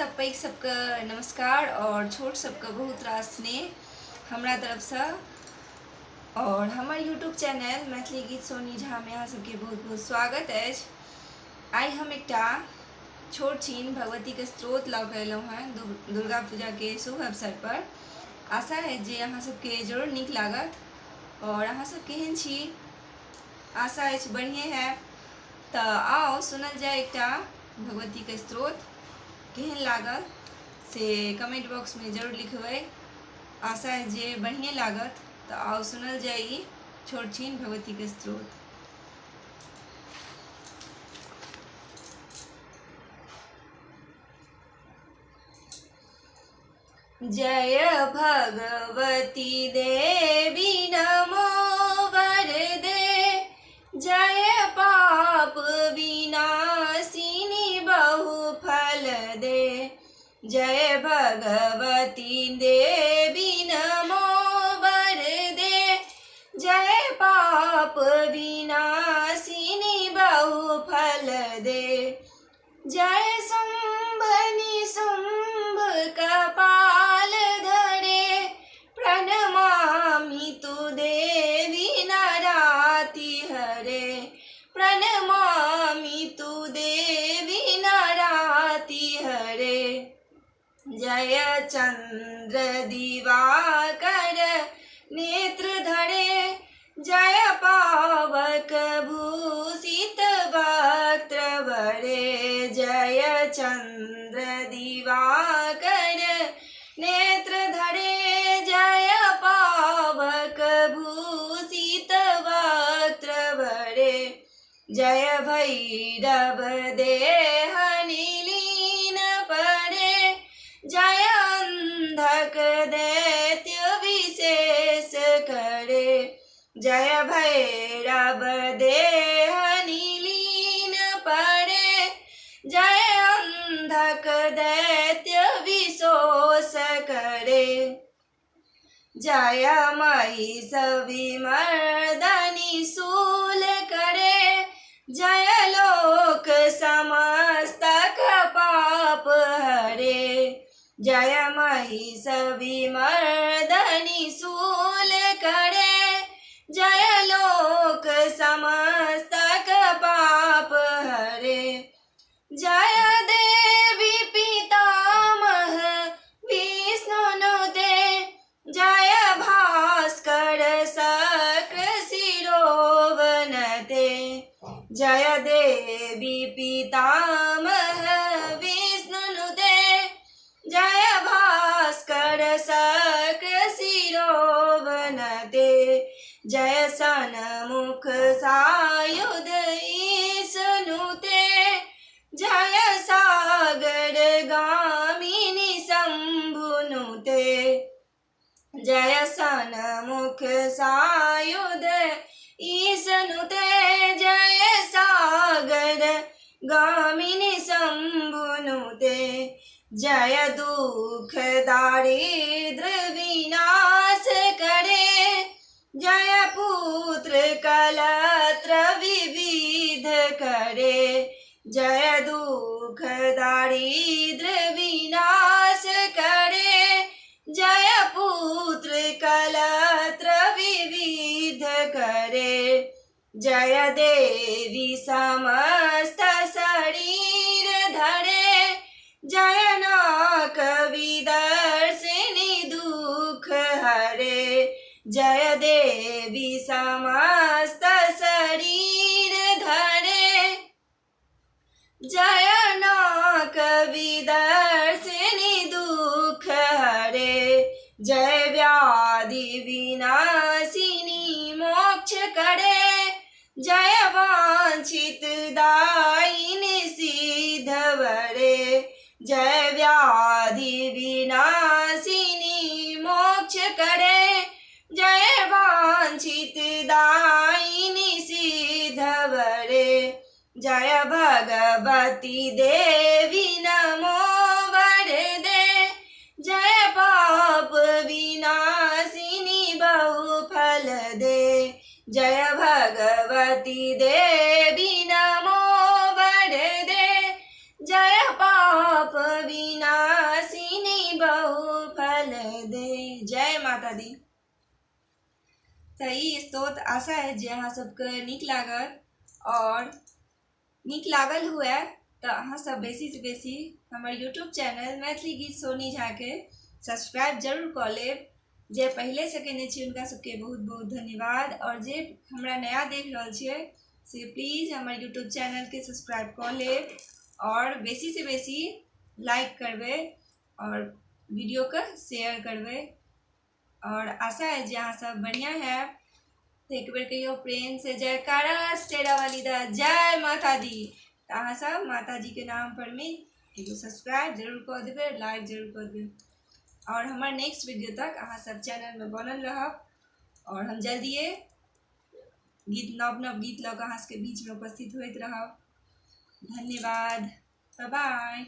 सब पैघ सबके नमस्कार और छोट सबके बहुत रास स्नेह हमरा तरफसँ। और हमर यूट्यूब चैनल मैथिली गीत सोनी झामे अहाँ सबके बहुत बहुत स्वागत अछि। आइ हम एकटा छोट छीन भगवतीके स्तोत्र लऽ कऽ अयलहुँ हेँ दुर्गा पूजाके शुभ अवसर पर। आशा है जे अहाँ सबके जरूर नीक लागत। और अहाँ सब केहन छी? आशा अछि बढ़िए है। तऽ आओ सुनल जाए एकटा भगवतीके स्तोत्र। केहन लागल से कमेंट बॉक्स में जरूर लिखबै। आशा है जे बढ़िए लागत। तो आओ सुनल जाए ई छोट छीन भगवतीके स्तोत्र। जय भगवती देवी नमो वरदे, जय पाप विनाशिनी बहु फल दे। जय भगवती देवी नमो वरदे, जय पाप विनाशिनी बहु फल दे। जय शुंभ निशुंभ कपाल धरे, प्रणमामि तु देवी नराति हरे। प्रणमामि तु देवी नराति हरे। जय चंद्र दिवाकर नेत्र धरे, जय पावक भूषित वक्त्र वरे। जय चंद्र दिवाकर नेत्र धरे, जय पावक भूषित वक्त्र वरे। जय भैरव देह नीलीन परे, जय अंधक दैत्य विशेष करे। जय भैरव देह नीलीन परे, जय अंधक दैत्य विशोष करे। जय महिष विमर्दनी शूल करे, जय लोक समस्तक पाप हरे। जय महिष विमर्दनी शूल करे, जय लोक समस्तक पाप हरे। जय देवी पितामह विष्णुनुते, जय भास्कर शक्र शिरोवनते। जय देवी पितामह विष्णुनुते, जय भास्कर शक्र शिरोवनते। जय सन्मुख सायुध ईशनुते, जय सागर गामिनी शंभुनुते। जय सन्मुख सायुध ईशनुते, जय सागर गामिनी शंभुनुते। जय दुख दारिद्र विनाश करे, जय पुत्र कलत्र विविध करे। जय दुख दारिद्र विनाश करे, जय पुत्र कलत्र विविध करे। जय देवी समस्त शरीर धरे, जय नाक विदर्शिनी दुख हरे। जय देवी समस्त शरीर धरे, जय नाक विदर्शिनी दुख हरे। जय व्याधि विनाशिनी मोक्ष करे, जय वांछित दायिनी सिद्ध वरे। जय व्याधि विनाशिनी मोक्ष करे, जय वांछित दायिनी सिद्ध वरे। जय भगवती देवी नमो वरदे, जय पाप विनाशिनी बहु फल दे। जय भगवती देवी नमो वरदे, जय पाप विनाशिनी तऽ ई स्तोत्र आशा है जे अहाँ सबके नीक लागत और नीक लागल हुए तऽ अहाँ सब बेसी से बेसी हमर यूट्यूब चैनल मैथिली गीत सोनी झा के सब्सक्राइब जरूर कऽ लेब। जे पहले से केने छी हुनका सबके बहुत बहुत धन्यवाद और जे हमरा नया देख रहल छियै से प्लीज हमर यूट्यूब चैनल के सब्सक्राइब कऽ लेब और बेसी से बेसी लाइक करबै और वीडियो के शेयर करबै और आशा है जे अहाँ सब बढ़िया है। तो एक बेर कहियो प्रेम से जयकारा शेरा वाली दा जय माता दी। तो अहाँ सब माता जी के नाम पर में एगो सब्सक्राइब जरूर कर देबै, लाइक जरूर कर देबै और हमार नेक्स्ट वीडियो तक अहाँ सब चैनल में बनल रहब और हम जल्दिए गीत नव नव गीत लऽ कऽ अहाँ सबके बीच में उपस्थित होइत रहब। धन्यवाद, बाय बाय।